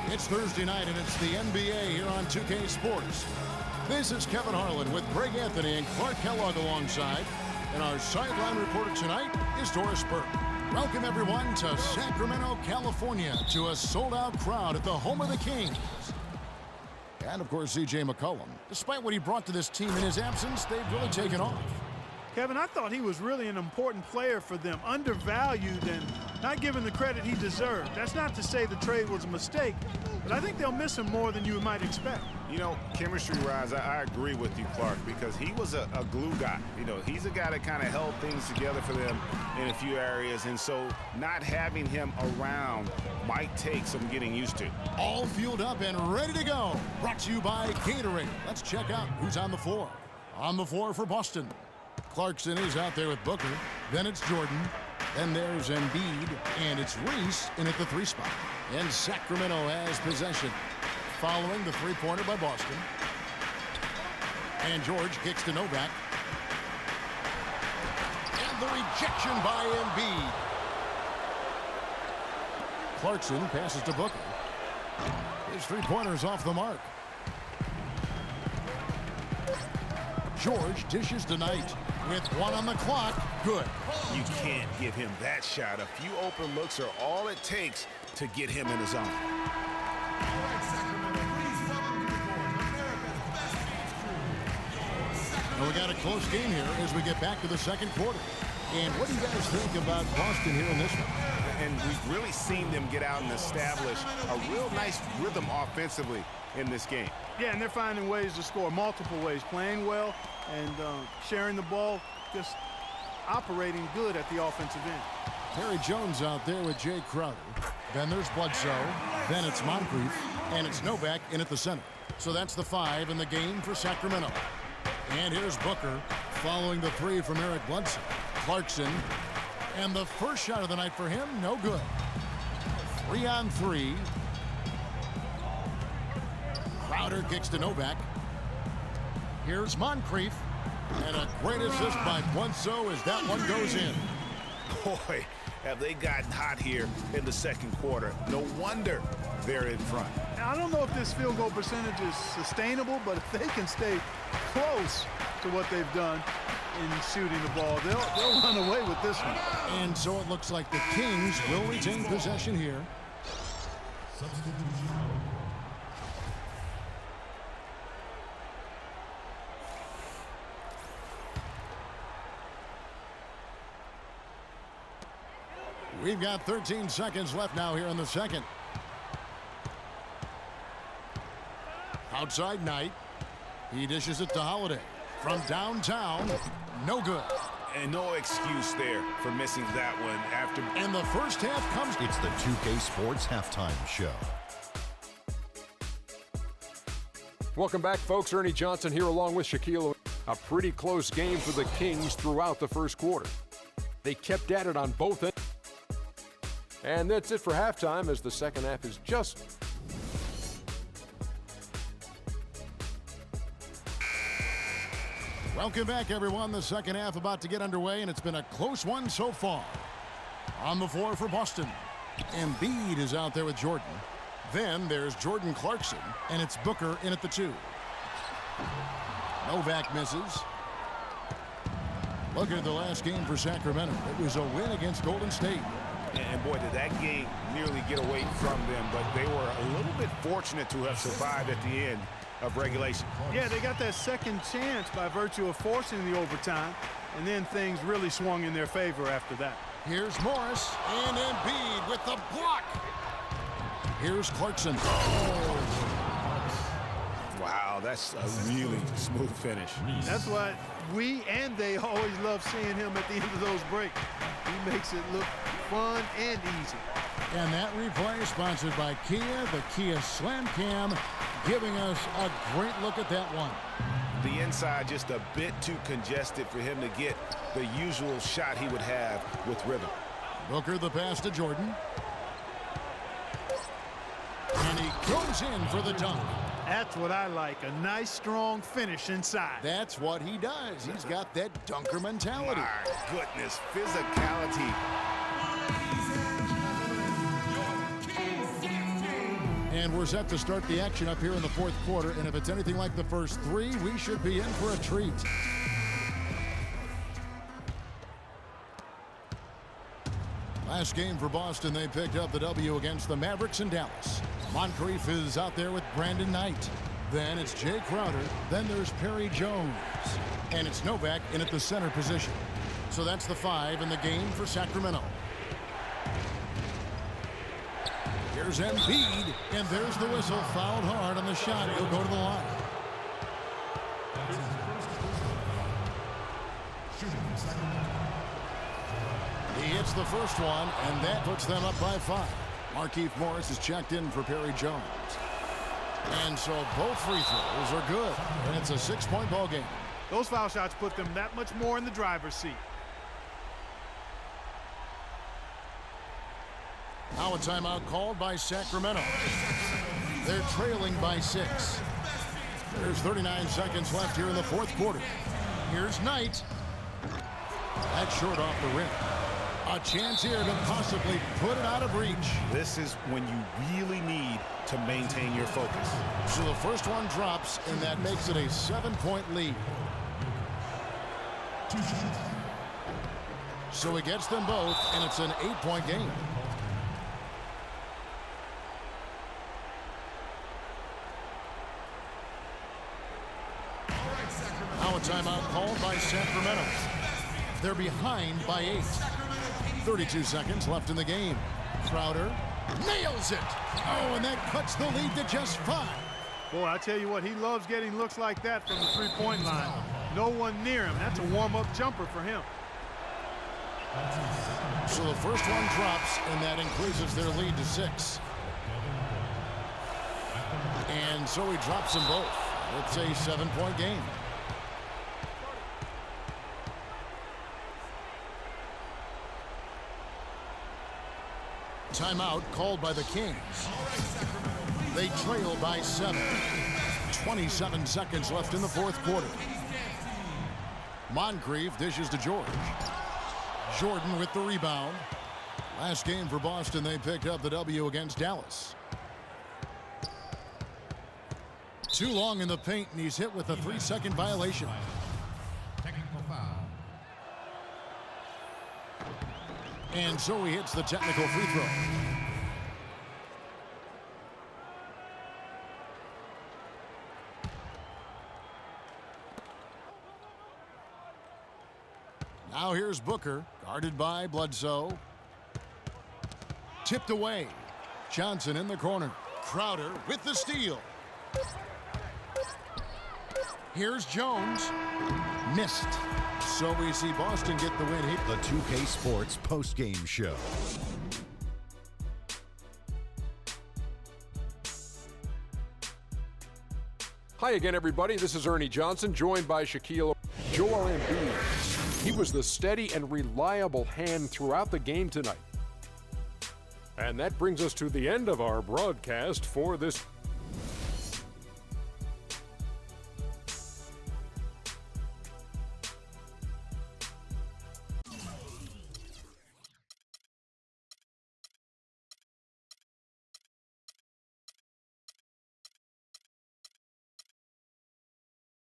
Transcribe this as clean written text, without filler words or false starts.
It's Thursday night, and it's the NBA here on 2K Sports. This is Kevin Harlan with Greg Anthony and Clark Kellogg alongside. And our sideline reporter tonight is Doris Burke. Welcome, everyone, to Sacramento, California, to a sold-out crowd at the home of the Kings. And, of course, C.J. McCollum. Despite what he brought to this team in his absence, they've really taken off. Kevin, I thought he was really an important player for them, undervalued and not given the credit he deserved. That's not to say the trade was a mistake, but I think they'll miss him more than you might expect. You know, chemistry-wise, I agree with you, Clark, because he was a glue guy. You know, he's a guy that kind of held things together for them in a few areas, and so not having him around might take some getting used to. All fueled up and ready to go. Brought to you by Gatorade. Let's check out who's on the floor. On the floor for Boston. Clarkson is out there with Booker. Then it's Jordan. Then there's Embiid. And it's Reese in at the 3 spot. And Sacramento has possession. Following the three-pointer by Boston. And George kicks to Novak. And the rejection by Embiid. Clarkson passes to Booker. His three-pointer is off the mark. George dishes tonight with 1 on the clock. Good. You can't give him that shot. A few open looks are all it takes to get him in the zone. Well, we got a close game here as we get back to the second quarter. And what do you guys think about Boston here in this one? And we've really seen them get out and establish a real nice rhythm offensively in this game. Yeah, and they're finding ways to score, multiple ways, playing well and sharing the ball, just operating good at the offensive end. Terry Jones out there with Jay Crowder. Then there's Bledsoe. Then it's Moncrief. And it's Novak in at the center. So that's the 5 in the game for Sacramento. And here's Booker following the 3 from Eric Bledsoe. Clarkson. And the first shot of the night for him, no good. 3 on 3. Crowder kicks to Novak. Here's Moncrief. And a great assist by Bledsoe as that one goes in. Boy, have they gotten hot here in the second quarter. No wonder they're in front. Now, I don't know if this field goal percentage is sustainable, but if they can stay close to what they've done in shooting the ball, they'll run away with this one. And so it looks like the Kings will retain possession here. We've got 13 seconds left now here in the second. Outside Knight. He dishes it to Holiday. From downtown, no good. And no excuse there for missing that one after. And the first half comes. It's the 2K Sports Halftime Show. Welcome back, folks. Ernie Johnson here along with Shaquille. A pretty close game for the Kings throughout the first quarter. They kept at it on both ends. And that's it for halftime as the second half is just... Welcome back, everyone. The second half about to get underway, and it's been a close one so far. On the floor for Boston. Embiid is out there with Jordan. Then there's Jordan Clarkson, and it's Booker in at the 2. Novak misses. Look at the last game for Sacramento. It was a win against Golden State. And boy, did that game nearly get away from them, but they were a little bit fortunate to have survived at the end of regulation. Yeah, they got that second chance by virtue of forcing the overtime, and then things really swung in their favor after that. Here's Morris, and Embiid with the block. Here's Clarkson. Wow, that's a really smooth finish. That's why we and they always love seeing him at the end of those breaks. He makes it look fun and easy. And that replay is sponsored by Kia, the Kia Slam Cam, giving us a great look at that one. The inside just a bit too congested for him to get the usual shot he would have with rhythm. Booker the pass to Jordan. And he goes in for the dunk. That's what I like, a nice, strong finish inside. That's what he does. He's got that dunker mentality. My goodness, physicality. And we're set to start the action up here in the fourth quarter. And if it's anything like the first three, we should be in for a treat. Last game for Boston, they picked up the W against the Mavericks in Dallas. Moncrief is out there with Brandon Knight. Then it's Jay Crowder. Then there's Perry Jones. And it's Novak in at the center position. So that's the 5 in the game for Sacramento. Here's Embiid, and there's the whistle. Fouled hard on the shot. He'll go to the line. He hits the first one, and that puts them up by 5. Markieff Morris is checked in for Perry Jones. And so both free throws are good, and it's a 6-point ball game. Those foul shots put them that much more in the driver's seat. Now a timeout called by Sacramento. They're trailing by 6. There's 39 seconds left here in the fourth quarter. Here's Knight. That's short off the rim. A chance here to possibly put it out of reach. This is when you really need to maintain your focus. So the first one drops, and that makes it a 7-point lead. So he gets them both, and it's an 8-point game. Now a timeout called by Sacramento. They're behind by 8. 32 seconds left in the game. Crowder nails it. Oh, and that cuts the lead to just 5. Boy, I tell you what, he loves getting looks like that from the three-point line. No one near him. That's a warm-up jumper for him. So the first one drops, and that increases their lead to 6. And so he drops them both. It's a 7-point game. Timeout called by the Kings. They trail by 7. 27 seconds left in the fourth quarter. Moncrief dishes to George. Jordan with the rebound. Last game for Boston, they picked up the W against Dallas. Too long in the paint, and he's hit with a 3-second violation. Technical foul. And so he hits the technical free throw. Now here's Booker, guarded by Bledsoe. Tipped away. Johnson in the corner. Crowder with the steal. Here's Jones. Missed. So we see Boston get the win here. The 2K Sports postgame show. Hi again, everybody. This is Ernie Johnson, joined by Shaquille. Joel Embiid. He was the steady and reliable hand throughout the game tonight. And that brings us to the end of our broadcast for this